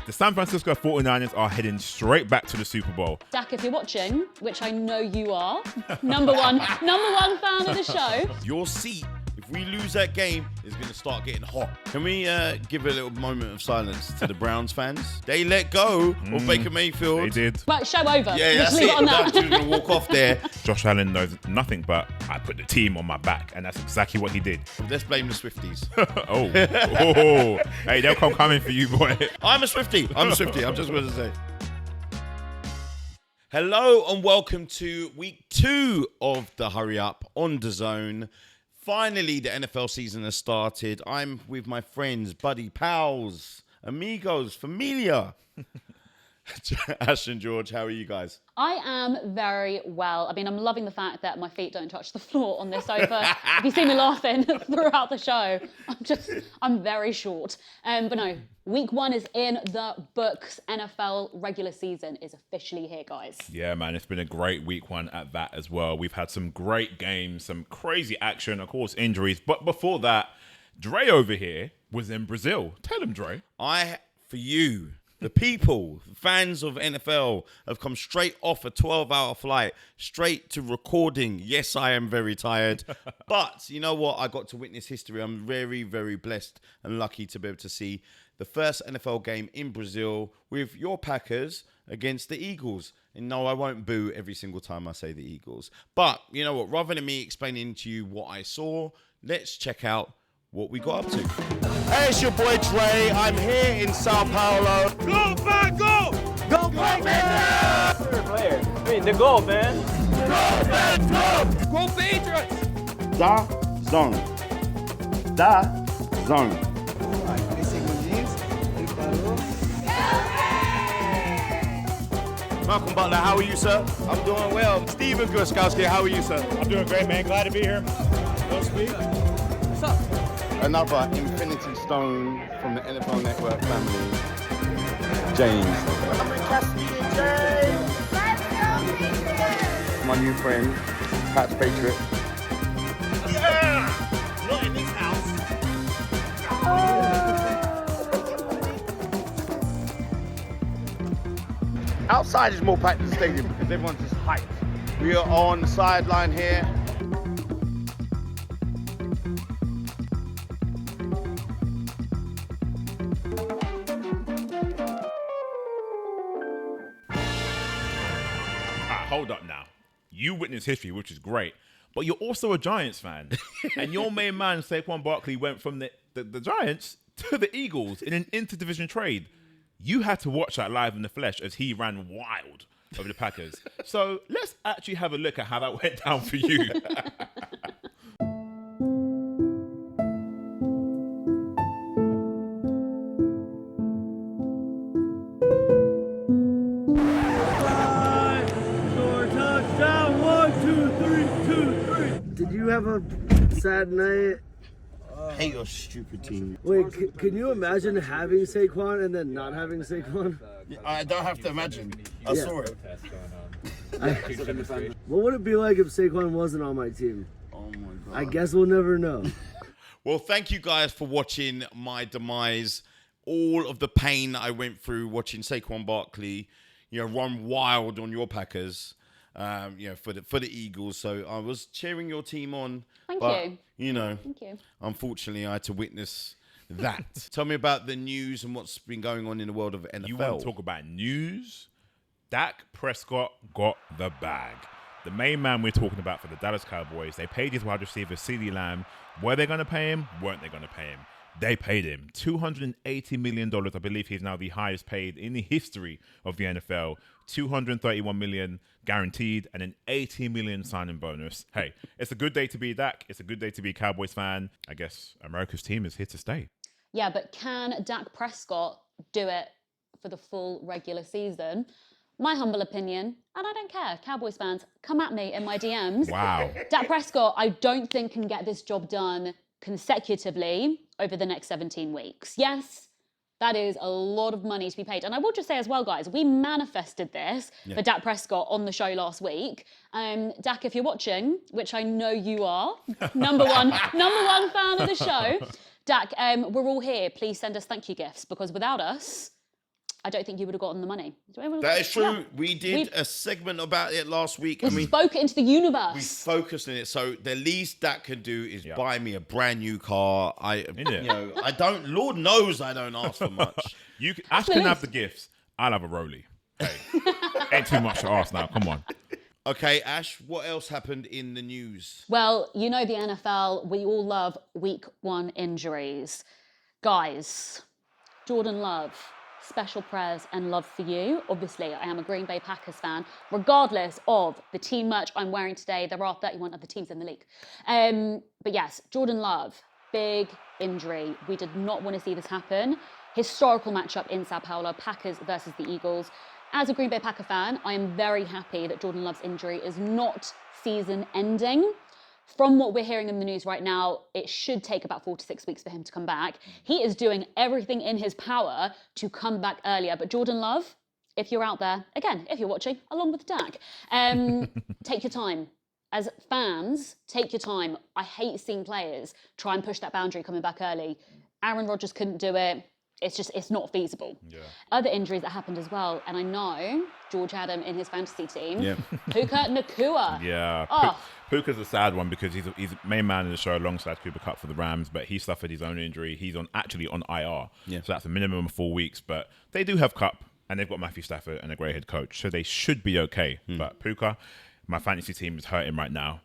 The San Francisco 49ers are heading straight back to the Super Bowl. Dak, if you're watching, which I know you are, number one fan of the show. Your seat, if we lose that game, is going to start getting hot. Can we give a little moment of silence to the Browns fans? They let go of Baker Mayfield. They did. Right, show over. Yeah, Just that's leave it. on that. He's going to walk off there. Josh Allen knows nothing, but I put the team on my back, and that's exactly what he did. Let's blame the Swifties. Oh. Hey, they'll come coming for you, boy. I'm a Swiftie. I'm just going to say. Hello and welcome to week 2 of the Hurry Up on DAZN. Finally, the NFL season has started. I'm with my friends, buddy, pals, amigos, familia. Ash and George, how are you guys? I am very well. I mean, I'm loving the fact that my feet don't touch the floor on this sofa. If you see me laughing throughout the show, I'm very short. But no, week 1 is in the books. NFL regular season is officially here, guys. Yeah, man, it's been a great week 1 at that as well. We've had some great games, some crazy action, of course, injuries. But before that, Dre over here was in Brazil. Tell him, Dre. For you, the people, fans of NFL, have come straight off a 12-hour flight, straight to recording. Yes, I am very tired. But you know what? I got to witness history. I'm very, very blessed and lucky to be able to see the first NFL game in Brazil with your Packers against the Eagles. And no, I won't boo every single time I say the Eagles. But you know what? Rather than me explaining to you what I saw, let's check out what we got up to. Hey, it's your boy Dre. I'm here in Sao Paulo. Go, Pack, go! Go, Packers! Player. I mean, the goal, man. Go, Packers, go! Go, Patriots! DAZN. DAZN. Malcolm Butler, how are you, sir? I'm doing well. Steven Gostkowski, how are you, sir? I'm doing great, man. Glad to be here. Don't speak. What's up? Another Infinity Stone from the NFL Network family, James. My new friend, Pat's Patriot. Yeah! Not in this house. Outside is more packed than the stadium because everyone's just hyped. We are on the sideline here. Hold up now. You witnessed history, which is great, but you're also a Giants fan. And your main man, Saquon Barkley, went from the Giants to the Eagles in an interdivision trade. You had to watch that live in the flesh as he ran wild over the Packers. So let's actually have a look at how that went down for you. Did you have a sad night? I hate your stupid team. Wait, can you imagine having Saquon and then not having Saquon? I don't have to imagine. I saw it. What would it be like if Saquon wasn't on my team? Oh my God. I guess we'll never know. Well, thank you guys for watching my demise. All of the pain that I went through watching Saquon Barkley, run wild on your Packers. For the Eagles. So I was cheering your team on. Thank you. Thank you. Unfortunately, I had to witness that. Tell me about the news and what's been going on in the world of NFL. You want to talk about news? Dak Prescott got the bag. The main man we're talking about for the Dallas Cowboys, they paid his wide receiver, CeeDee Lamb. Were they going to pay him? Weren't they going to pay him? They paid him $280 million. I believe he's now the highest paid in the history of the NFL. $231 million guaranteed and an $80 million signing bonus. Hey, it's a good day to be Dak. It's a good day to be a Cowboys fan. I guess America's team is here to stay. Yeah, but can Dak Prescott do it for the full regular season? My humble opinion, and I don't care, Cowboys fans, come at me in my DMs. Wow. Dak Prescott, I don't think can get this job done consecutively over the next 17 weeks. Yes, that is a lot of money to be paid. And I will just say as well, guys, we manifested this for Dak Prescott on the show last week. Dak, if you're watching, which I know you are, number one fan of the show, Dak, we're all here. Please send us thank you gifts because without us, I don't think you would have gotten the money. That is true. Yeah. We did a segment about it last week. We spoke it into the universe. We focused on it. So the least that can do is buy me a brand new car. I don't. Lord knows I don't ask for much. Ash can have the gifts. I'll have a Rollie. Hey, ain't too much to ask now. Come on. Okay, Ash, what else happened in the news? Well, you know the NFL, we all love week 1 injuries. Guys, Jordan Love, special prayers and love for you. Obviously, I am a Green Bay Packers fan, regardless of the team merch I'm wearing today. There are 31 other teams in the league. But yes, Jordan Love, big injury. We did not want to see this happen. Historical matchup in Sao Paulo, Packers versus the Eagles. As a Green Bay Packer fan, I am very happy that Jordan Love's injury is not season ending. From what we're hearing in the news right now, it should take about 4 to 6 weeks for him to come back. He is doing everything in his power to come back earlier. But Jordan Love, if you're out there, again, if you're watching, along with Dak, take your time. As fans, take your time. I hate seeing players try and push that boundary coming back early. Aaron Rodgers couldn't do it. It's not feasible. Yeah. Other injuries that happened as well, and I know George had him in his fantasy team. Yeah. Puka Nacua. Yeah. Puka's a sad one because he's main man in the show alongside Cooper Kupp for the Rams, but he suffered his own injury. He's actually on IR. Yeah. So that's a minimum of 4 weeks, but they do have Kupp, and they've got Matthew Stafford and a great head coach, so they should be okay. But Puka, my fantasy team is hurting right now.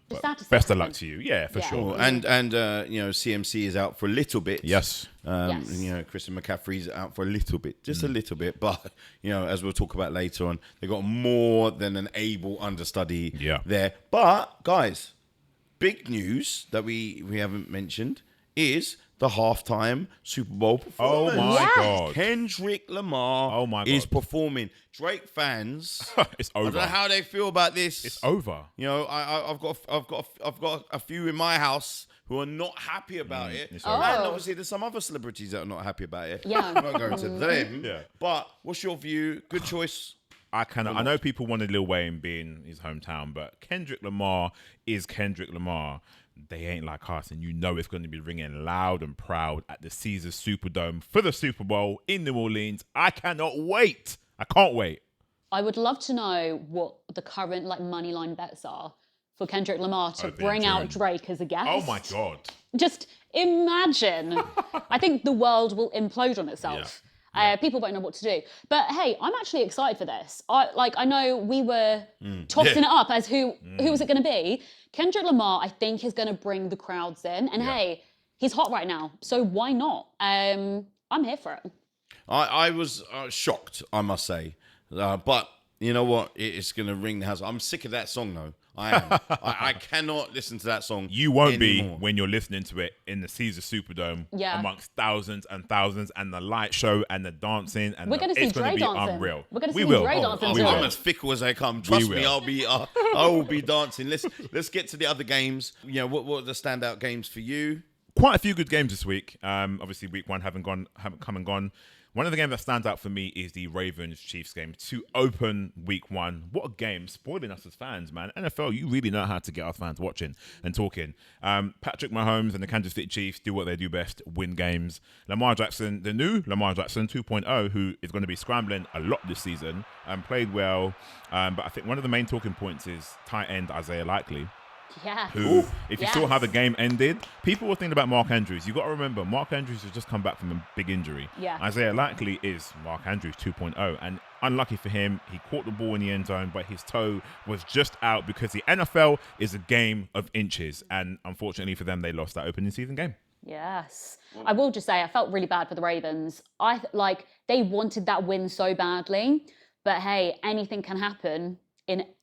Best of luck to you. Yeah, for sure. And CMC is out for a little bit. Yes. Christian McCaffrey's out for a little bit, just a little bit. But, as we'll talk about later on, they got more than an able understudy there. But, guys, big news that we haven't mentioned is the halftime Super Bowl performance. Oh, my God. Kendrick Lamar is performing. Drake fans, it's over. I don't know how they feel about this. It's over. I've got a few in my house who are not happy about it. And obviously there's some other celebrities that are not happy about it. Yeah. I'm not going to them. Yeah. But what's your view? Good choice. I know people wanted Lil Wayne being his hometown, but Kendrick Lamar is Kendrick Lamar. They ain't like us, and it's going to be ringing loud and proud at the Caesars Superdome for the Super Bowl in New Orleans. I cannot wait. I can't wait. I would love to know what the current money line bets are for Kendrick Lamar to bring out Drake as a guest. Oh my God. Just imagine. I think the world will implode on itself. Yeah. People won't know what to do. But hey, I'm actually excited for this. I know we were tossing it up as who was it going to be. Kendrick Lamar, I think, is going to bring the crowds in. And hey, he's hot right now. So why not? I'm here for it. I was shocked, I must say. But you know what? It's going to ring the house. I'm sick of that song, though. I am. I cannot listen to that song. You won't anymore. Be when you're listening to it in the Caesar Superdome amongst thousands and thousands and the light show and the dancing. And we're going to see Dre dancing. Unreal. We're going to see Dre dancing. I'm as fickle as they come. Trust me, I will be dancing. Let's get to the other games. What are the standout games for you? Quite a few good games this week. Obviously, week 1 haven't come and gone. One of the games that stands out for me is the Ravens-Chiefs game to open week 1. What a game. Spoiling us as fans, man. NFL, you really know how to get our fans watching and talking. Patrick Mahomes and the Kansas City Chiefs do what they do best, win games. Lamar Jackson, the new Lamar Jackson 2.0, who is going to be scrambling a lot this season, played well. But I think one of the main talking points is tight end Isaiah Likely. Yeah. Who, if you saw how the game ended, people were thinking about Mark Andrews. You got to remember, Mark Andrews has just come back from a big injury. Yeah. Isaiah Likely is Mark Andrews 2.0, and unlucky for him, he caught the ball in the end zone, but his toe was just out because the NFL is a game of inches, and unfortunately for them, they lost that opening season game. Yes. I will just say, I felt really bad for the Ravens. They wanted that win so badly, but hey, anything can happen.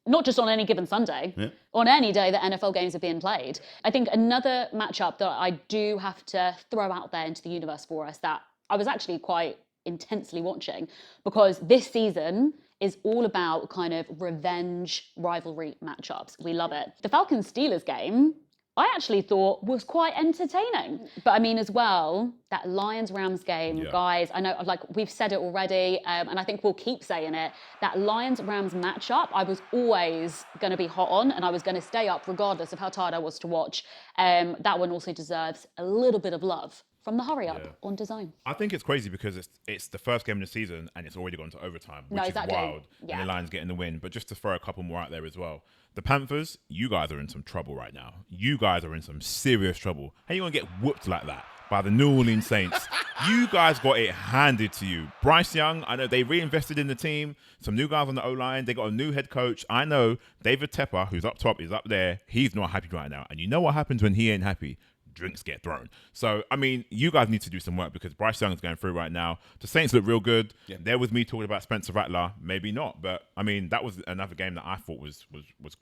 Not just on any given Sunday, on any day that NFL games are being played. I think another matchup that I do have to throw out there into the universe for us that I was actually quite intensely watching, because this season is all about kind of revenge rivalry matchups. We love it. The Falcons-Steelers game, I actually thought was quite entertaining. But I mean, as well, that Lions-Rams game, guys, I know, we've said it already, and I think we'll keep saying it, that Lions-Rams matchup, I was always going to be hot on, and I was going to stay up regardless of how tired I was to watch. That one also deserves a little bit of love from the Hurry Up Yeah. on DAZN. I think it's crazy because it's the first game of the season and it's already gone to overtime, which No, exactly. is wild. Yeah. And the Lions getting the win. But just to throw a couple more out there as well. The Panthers, you guys are in some trouble right now. You guys are in some serious trouble. How you going to get whooped like that by the New Orleans Saints? You guys got it handed to you. Bryce Young, I know they reinvested in the team. Some new guys on the O-line. They got a new head coach. I know David Tepper, who's up top, is up there. He's not happy right now. And you know what happens when he ain't happy? Drinks get thrown. So, I mean, you guys need to do some work because Bryce Young is going through right now. The Saints look real good. Yeah. There was me talking about Spencer Rattler. Maybe not. But, I mean, that was another game that I thought was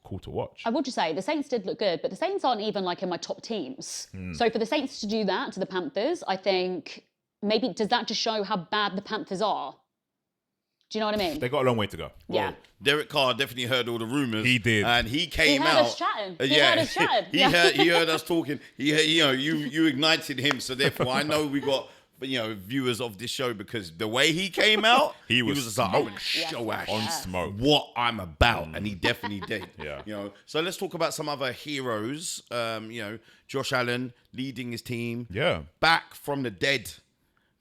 cool to watch. I would just say the Saints did look good, but the Saints aren't even like in my top teams. So for the Saints to do that to the Panthers, I think maybe does that just show how bad the Panthers are? Do you know what I mean? They got a long way to go. Yeah. Well, Derek Carr definitely heard all the rumors. He did. And he came heard out. us chatting. He Yeah. heard us chatting. he, Yeah. he heard us talking. You ignited him. So therefore, I know we got viewers of this show because the way he came out, He was just like, I'm gonna show Ash On smoke. what I'm about, and he definitely did. Yeah. So let's talk about some other heroes. Josh Allen leading his team. Yeah. Back from the dead.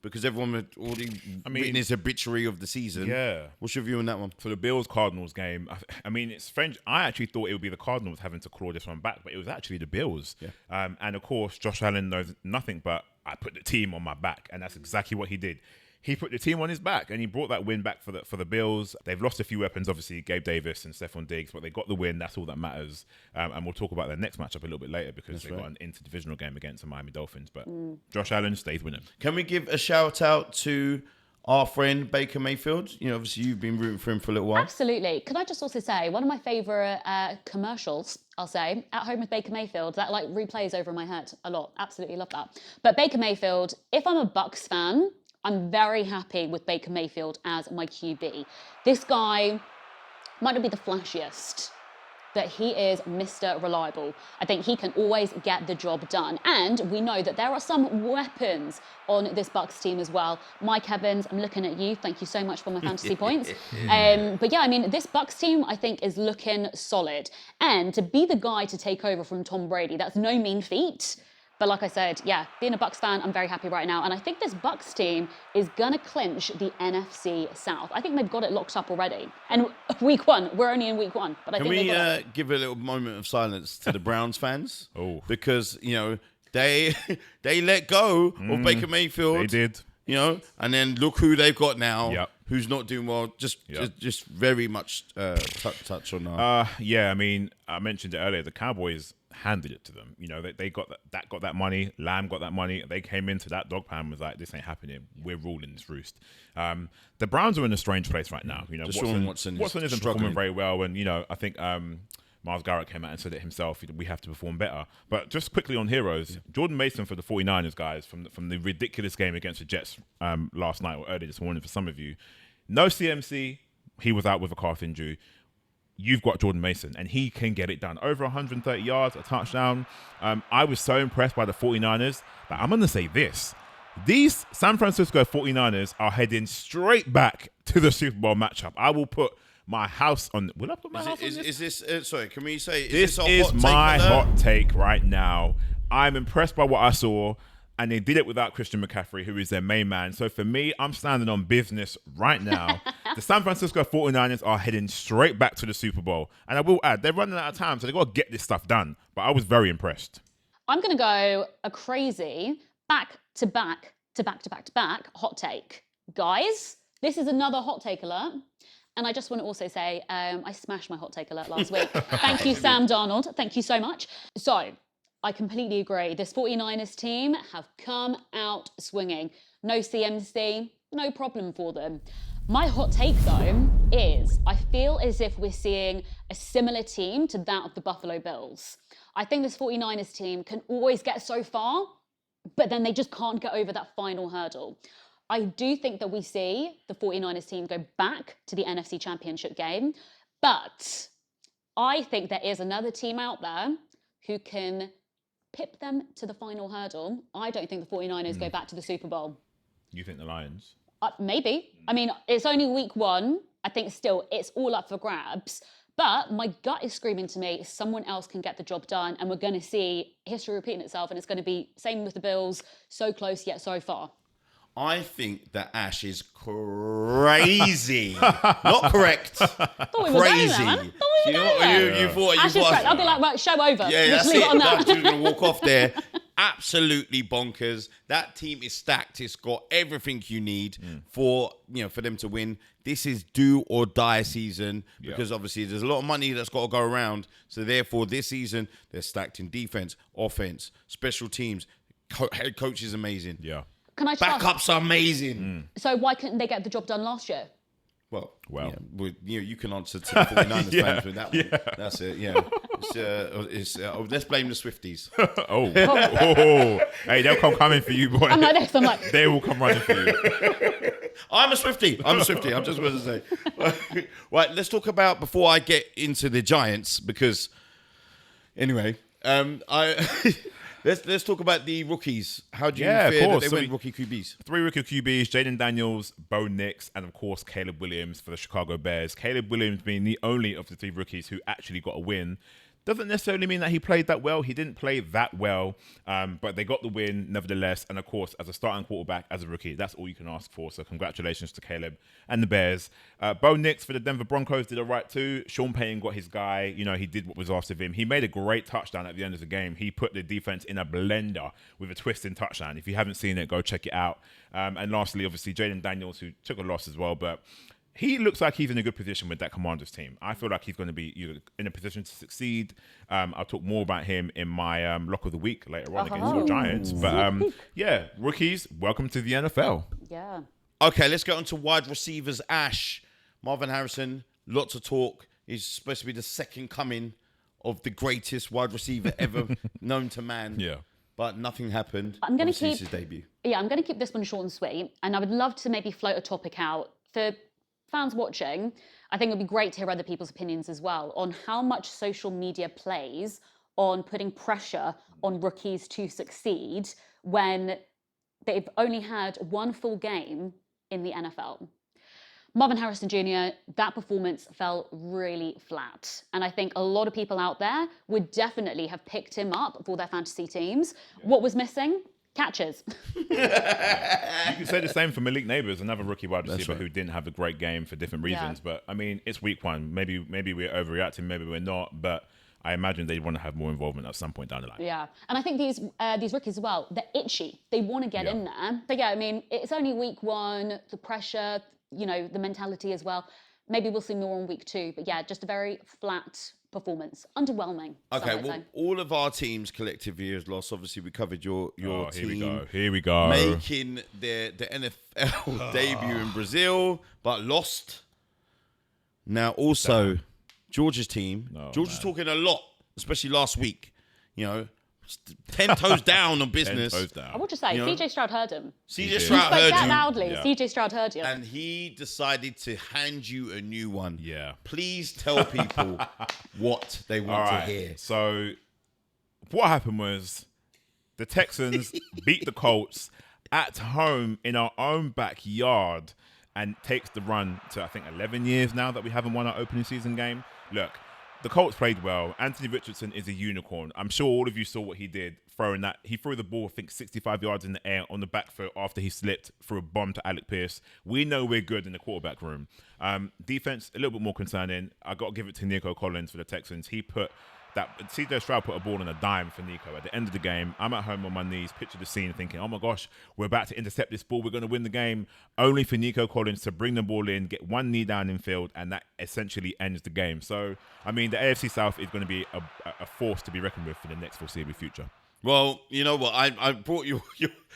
Because everyone had already written his obituary of the season. Yeah. What's your view on that one? For the Bills-Cardinals game, I mean, it's strange. I actually thought it would be the Cardinals having to claw this one back, but it was actually the Bills. Yeah. And, of course, Josh Allen knows nothing but I put the team on my back, and that's exactly what he did. He put the team on his back, and he brought that win back for the Bills. They've lost a few weapons, obviously, Gabe Davis and Stephon Diggs, but they got the win. That's all that matters. And we'll talk about their next matchup a little bit later because they've got an interdivisional game against the Miami Dolphins. But Josh Allen stays winning. Can we give a shout out to our friend Baker Mayfield? Obviously you've been rooting for him for a little while. Absolutely. Could I just also say, one of my favourite commercials, I'll say, At Home with Baker Mayfield, that like replays over my head a lot. Absolutely love that. But Baker Mayfield, if I'm a Bucks fan, I'm very happy with Baker Mayfield as my QB. This guy might not be the flashiest, but he is Mr. Reliable. I think he can always get the job done. And we know that there are some weapons on this Bucks team as well. Mike Evans, I'm looking at you. Thank you so much for my fantasy points. But yeah, I mean, this Bucks team, I think, is looking solid. And to be the guy to take over from Tom Brady, that's no mean feat. But like I said, yeah, being a Bucks fan, I'm very happy right now. And I think this Bucks team is going to clinch the NFC South. I think they've got it locked up already. And week one, we're only in week one. But I Can think we they've got it. give a little moment of silence to the Browns fans? Oh. Because, they let go of Baker Mayfield. They did. And then look who they've got now. Yep. Who's not doing well. Just very much touch on that. Yeah, I mean, I mentioned it earlier. The Cowboys handed it to them. They got that money. Lamb got that money. They came into that dog pound and was like, this ain't happening. We're ruling this roost. The Browns are in a strange place right now. Watson isn't struggling performing very well. And, I think Myles Garrett came out and said it himself. We have to perform better. But just quickly on heroes, Jordan Mason for the 49ers, guys, from the ridiculous game against the Jets last night or early this morning for some of you. No CMC. He was out with a calf injury. You've got Jordan Mason, and he can get it done. Over 130 yards, a touchdown. I was so impressed by the 49ers that I'm going to say this. These San Francisco 49ers are heading straight back to the Super Bowl matchup. I will put my house on... Will I put my house on this? Is this... sorry, can we say... This a is hot take my alert? hot take right now. I'm impressed by what I saw, and they did it without Christian McCaffrey, who is their main man. So for me, I'm standing on business right now. The San Francisco 49ers are heading straight back to the Super Bowl. And I will add, they're running out of time, so they've got to get this stuff done. But I was very impressed. I'm going to go a crazy back-to-back hot take. Guys, this is another hot take alert. And I just want to also say, I smashed my hot take alert last week. Thank you, Sam Darnold. Thank you so much. So, I completely agree. This 49ers team have come out swinging. No CMC, no problem for them. My hot take, though, is I feel as if we're seeing a similar team to that of the Buffalo Bills. I think this 49ers team can always get so far, but then they just can't get over that final hurdle. I do think that we see the 49ers team go back to the NFC Championship game, but I think there is another team out there who can pip them to the final hurdle. I don't think the 49ers go back to the Super Bowl. You think the Lions? Maybe. I mean, it's only week one. I think still it's all up for grabs. But my gut is screaming to me, someone else can get the job done, and we're going to see history repeating itself, and it's going to be same with the Bills, so close yet so far. I think that Ash is crazy. Not correct. Thought we were going there, man. Thought we were going there. You thought Ash is correct. I'll be like, right, show over. Yeah, Just that's leave it. it on that. She's going to walk off there. Absolutely bonkers. That team is stacked. It's got everything you need for them to win. This is do or die season because obviously there's a lot of money that's got to go around. So therefore, this season they're stacked in defense, offense, special teams. Head coach is amazing. Yeah. Can I just ask, Backups are amazing. so why couldn't they get the job done last year? Well, Well. you can answer to the 49ers fans with that one. That's it. Yeah, let's blame the Swifties. Hey, they'll come coming for you, boy. I'm like this. I'm like, They will come running for you. I'm a Swiftie. I'm just going to say. Right, let's talk about before I get into the Giants because, anyway, Let's talk about the rookies. How do you feel that they went rookie QBs? 3 rookie QBs, Jaden Daniels, Bo Nix, and of course Caleb Williams for the Chicago Bears. Caleb Williams being the only of the 3 rookies who actually got a win. Doesn't necessarily mean that he played that well. He didn't play that well, but they got the win nevertheless. And of course, as a starting quarterback, as a rookie, that's all you can ask for. So congratulations to Caleb and the Bears. Bo Nix for the Denver Broncos did all right too. Sean Payton got his guy. He did what was asked of him. He made a great touchdown at the end of the game. He put the defense in a blender with a twisting touchdown. If you haven't seen it, go check it out. And lastly, obviously, Jaden Daniels, who took a loss as well, but he looks like he's in a good position with that Commanders team. I feel like he's going to be in a position to succeed. I'll talk more about him in my lock of the week later on against the Giants. But rookies, welcome to the NFL. yeah. Okay, let's get on to wide receivers. Ash, Marvin Harrison, lots of talk. He's supposed to be the second coming of the greatest wide receiver ever known to man. Yeah. But nothing happened. I'm going to Obviously, keep it's his debut. Yeah, I'm going to keep this one short and sweet, and I would love to maybe float a topic out for fans watching. I think it would be great to hear other people's opinions as well on how much social media plays on putting pressure on rookies to succeed when they've only had one full game in the NFL. Marvin Harrison Jr., that performance fell really flat. And I think a lot of people out there would definitely have picked him up for their fantasy teams. What was missing? Catches. You can say the same for Malik Neighbors, another rookie wide receiver right. who didn't have a great game for different reasons. But I mean, it's week 1. Maybe we're overreacting, maybe we're not. But I imagine they want to have more involvement at some point down the line. Yeah, and I think these rookies as well, they're itchy. They want to get in there. But yeah, I mean, it's only week 1, the pressure, the mentality as well. Maybe we'll see more in week 2. But yeah, just a very flat performance. Underwhelming. Okay, well, all of our teams collectively has lost. Obviously, we covered your team. Here we go. Making the NFL debut in Brazil, but lost. Now, also, Georgia's team. Georgia's talking a lot, especially last week. 10 toes down on business. 10 toes down. I will just say, CJ Stroud heard him. CJ Stroud heard that you. loudly. Yeah. CJ Stroud heard you. And he decided to hand you a new one. Yeah. Please tell people what they want to hear. So what happened was the Texans beat the Colts at home in our own backyard and takes the run to, I think, 11 years now that we haven't won our opening season game. Look, the Colts played well. Anthony Richardson is a unicorn. I'm sure all of you saw what he did throwing that. He threw the ball, I think, 65 yards in the air on the back foot after he slipped through a bomb to Alec Pierce. We know we're good in the quarterback room. Defense, a little bit more concerning. I got to give it to Nico Collins for the Texans. He put that CJ Stroud put a ball on a dime for Nico. At the end of the game, I'm at home on my knees, picture the scene, thinking, oh my gosh, we're about to intercept this ball. We're going to win the game. Only for Nico Collins to bring the ball in, get one knee down in field, and that essentially ends the game. So, I mean, the AFC South is going to be a force to be reckoned with for the next foreseeable future. Well, you know what? I brought your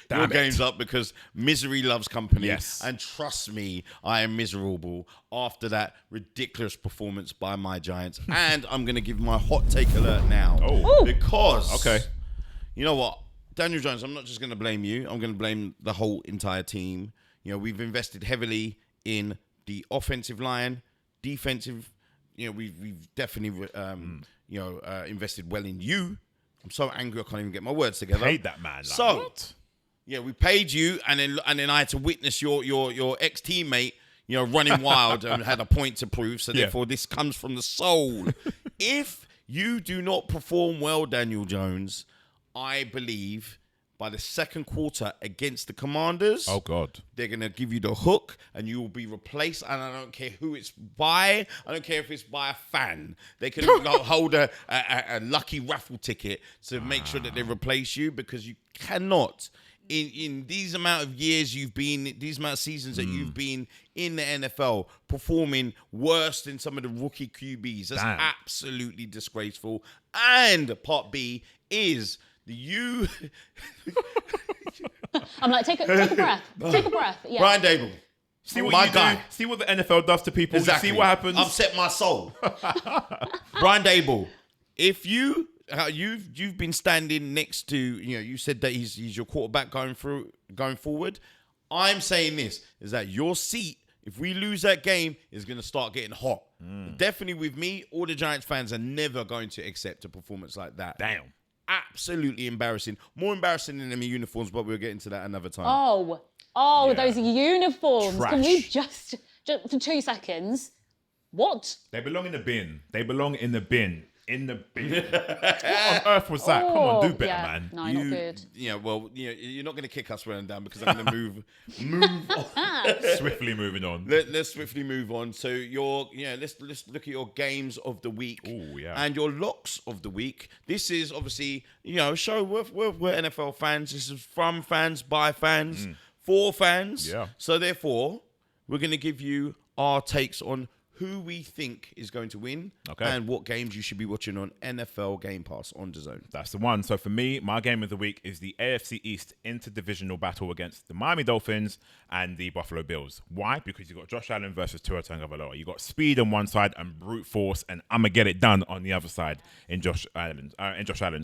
games up because misery loves company. Yes. And trust me, I am miserable after that ridiculous performance by my Giants. And I'm going to give my hot take alert now. Oh. Because, Okay. You know what? Daniel Jones, I'm not just going to blame you. I'm going to blame the whole entire team. We've invested heavily in the offensive line, defensive. We've definitely, invested well in you. I'm so angry I can't even get my words together. Paid that man. What? Yeah, we paid you, and then I had to witness your ex-teammate, running wild and had a point to prove. So therefore, this comes from the soul. If you do not perform well, Daniel Jones, I believe by the second quarter against the Commanders, oh God, they're going to give you the hook and you will be replaced. And I don't care who it's by. I don't care if it's by a fan. They can hold a lucky raffle ticket to make sure that they replace you, because you cannot, in these amount of years you've been, these amount of seasons that you've been in the NFL, performing worse than some of the rookie QBs. That's absolutely disgraceful. And part B is you. I'm like, take a breath. Take a breath. Yeah. Brian Dable. See what my you guy. do. See what the NFL does to people. Exactly. You see what happens. Upset my soul. Brian Dable, if you've been standing next to, you said that he's your quarterback going forward. I'm saying this is that your seat, if we lose that game, is going to start getting hot. Definitely with me, all the Giants fans are never going to accept a performance like that. Damn. Absolutely embarrassing. More embarrassing than them uniforms, but we'll get into that another time. Oh, those uniforms. Trash. Can we just for 2 seconds? What? They belong in the bin. They belong in the bin. In the bin. What on earth was that? Come on, do better, man. No, not good. You're not going to kick us running down, because I'm going to move on. Swiftly moving on. Let's swiftly move on. So let's look at your games of the week. Ooh, yeah. And your locks of the week. This is obviously, show we're NFL fans. This is from fans, by fans, for fans. Yeah. So therefore, we're going to give you our takes on who we think is going to win, and what games you should be watching on NFL Game Pass on DAZN. That's the one. So for me, my game of the week is the AFC East interdivisional battle against the Miami Dolphins and the Buffalo Bills. Why? Because you got Josh Allen versus Tua Tagovailoa. You got speed on one side and brute force, and I'm gonna get it done on the other side in Josh Allen.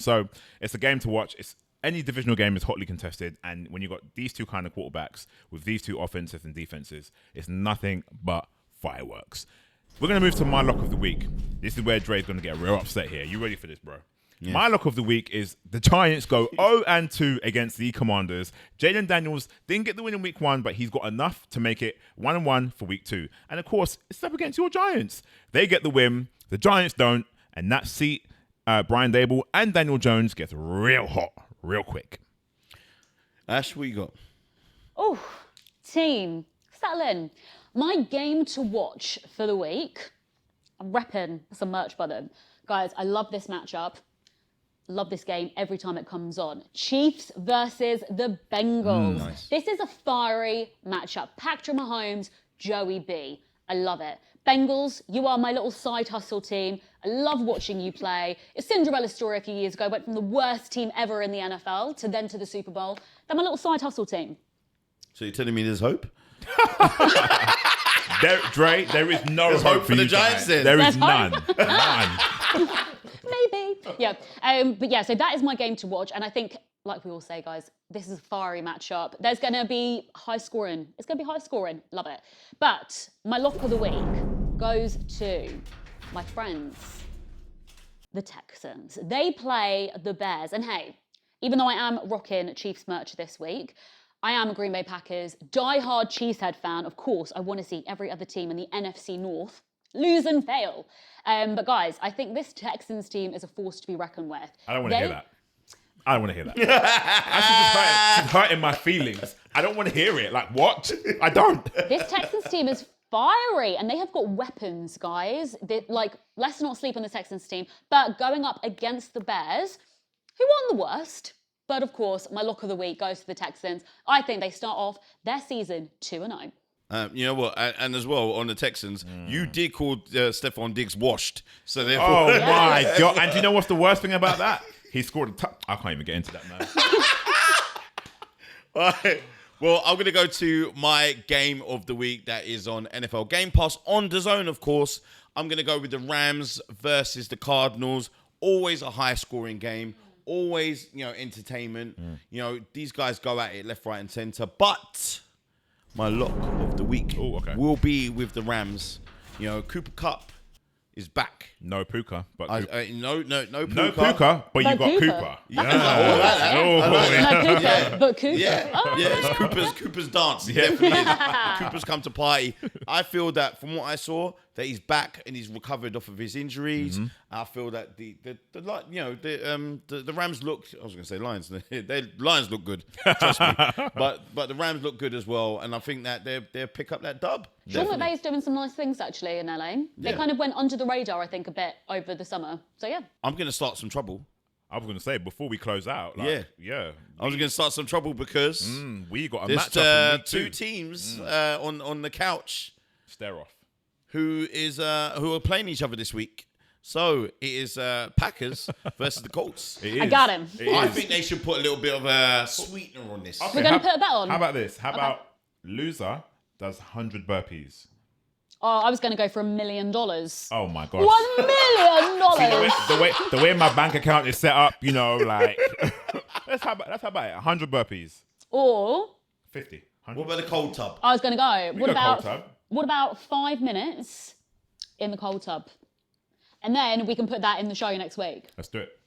So it's a game to watch. Any divisional game is hotly contested, and when you got these two kind of quarterbacks with these two offenses and defenses, it's nothing but fireworks. We're going to move to my lock of the week. This is where Dre's going to get real upset here. You ready for this, bro? Yeah. My lock of the week is the Giants go 0-2 against the Commanders. Jalen Daniels didn't get the win in week 1, but he's got enough to make it 1-1 for week 2. And of course, it's up against your Giants. They get the win. The Giants don't. And that seat, Brian Dable and Daniel Jones gets real hot, real quick. Ash, what you got? Oh, team, settle in. My game to watch for the week, I'm repping some merch button. Guys, I love this matchup. Love this game every time it comes on. Chiefs versus the Bengals. Nice. This is a fiery matchup. Patrick Mahomes, Joey B. I love it. Bengals, you are my little side hustle team. I love watching you play. It's Cinderella's story a few years ago. Went from the worst team ever in the NFL to the Super Bowl. They're my little side hustle team. So you're telling me there's hope? There is no hope for the Giants then. There is none. Maybe. Yeah. But yeah, so that is my game to watch. And I think, like we all say, guys, this is a fiery matchup. There's going to be high scoring. It's going to be high scoring. Love it. But my lock of the week goes to my friends, the Texans. They play the Bears. And hey, even though I am rocking Chiefs merch this week, I am a Green Bay Packers diehard cheesehead fan. Of course, I want to see every other team in the NFC North lose and fail. But guys, I think this Texans team is a force to be reckoned with. I don't want to hear that. I don't want to hear that. She's hurting my feelings. I don't want to hear it. Like, what? I don't. This Texans team is fiery, and they have got weapons, guys. Let's not sleep on the Texans team. But going up against the Bears, who won the worst? But of course, my lock of the week goes to the Texans. I think they start off their season 2-0. You know what? And as well, on the Texans, you did call Stephon Diggs washed. So therefore... Oh, my God. And do you know what's the worst thing about that? He scored I can't even get into that, man. All right. Well, I'm going to go to my game of the week that is on NFL Game Pass on DAZN, of course. I'm going to go with the Rams versus the Cardinals. Always a high-scoring game. Always, entertainment. These guys go at it left, right, and center. But my lock of the week will be with the Rams. Cooper Kupp is back. No Puka, but No Puka. no Puka, but you got Cooper. Yeah. Yeah. No Cooper, but Cooper. Yeah, Oh. it's Cooper's dance. It definitely is. Cooper's come to party. I feel that from what I saw, that he's back and he's recovered off of his injuries. I feel that the Rams look. I was going to say Lions. The Lions look good. Trust me. But the Rams look good as well, and I think that they'll pick up that dub. Sean McVay's doing some nice things actually in LA. They kind of went under the radar, I think, a bit over the summer. So yeah. I'm going to start some trouble. I was going to say before we close out. Yeah. I was going to start some trouble because we got a there's matchup in two week 2. teams on the couch Stare off. who are playing each other this week. So it is Packers versus the Colts. It is. I got him. It I is. think they should put a little bit of a sweetener on this. Okay, We're going to put a bet on. How about this? How about loser does 100 burpees? Oh, I was going to go for $1 million. Oh my gosh. $1 million. The way my bank account is set up, like let's have about it. 100 burpees. Or 50. 100. What about the cold tub? I was going to go. go cold tub. What about 5 minutes in the cold tub? And then we can put that in the show next week. Let's do it.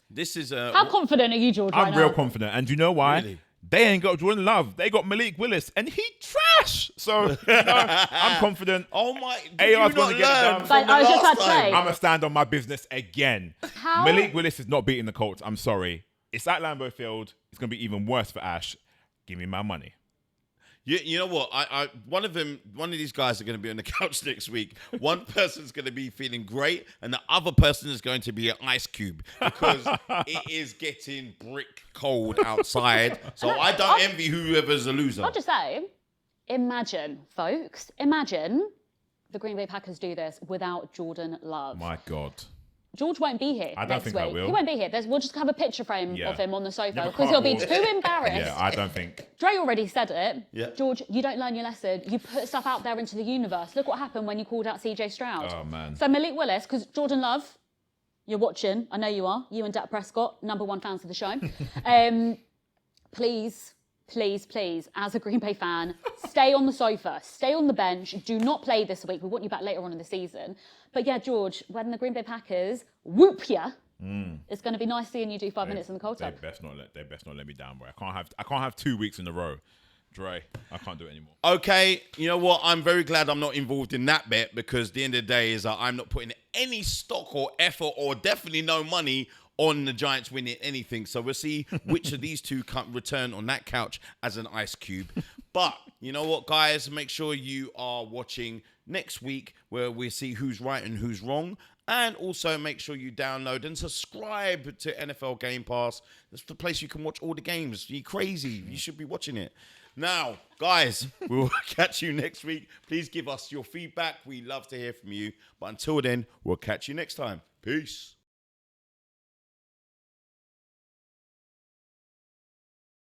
This is How confident are you, George, I'm right real now? confident. And do you know why? Really? They ain't got Jordan Love. They got Malik Willis. And he trash. So, I'm confident. Oh my! AR's gonna get it done. Like, I was just about to say. I'm going to stand on my business again. How- Malik Willis is not beating the Colts. I'm sorry. It's at Lambeau Field. It's going to be even worse for Ash. Give me my money. You know what? One of these guys are going to be on the couch next week. One person's going to be feeling great, and the other person is going to be an ice cube because it is getting brick cold outside. So I don't envy whoever's a loser. I'll just say, imagine, folks, the Green Bay Packers do this without Jordan Love. My God. George won't be here I don't next think week. I will. He won't be here. We'll just have a picture frame Yeah. of him on the sofa Yeah, because he'll be cardboard. too embarrassed. Yeah, I don't think. Dre already said it. Yeah. George, you don't learn your lesson. You put stuff out there into the universe. Look what happened when you called out CJ Stroud. Oh, man. So Malik Willis, because Jordan Love, you're watching. I know you are. You and Dak Prescott, #1 fans of the show. Please, as a Green Bay fan, stay on the sofa, stay on the bench. Do not play this week. We want you back later on in the season. But yeah, George, when the Green Bay Packers whoop ya, it's going to be nice seeing you do 5 minutes in the cold tub. They best not let me down, bro. I can't have 2 weeks in a row. Dre, I can't do it anymore. Okay, you know what? I'm very glad I'm not involved in that bet because at the end of the day is I'm not putting any stock or effort or definitely no money on the Giants winning anything. So we'll see which of these two can return on that couch as an ice cube. But you know what, guys? Make sure you are watching next week where we see who's right and who's wrong. And also make sure you download and subscribe to NFL Game Pass. That's the place you can watch all the games. You're crazy. You should be watching it. Now, guys, we'll catch you next week. Please give us your feedback. We love to hear from you. But until then, we'll catch you next time. Peace.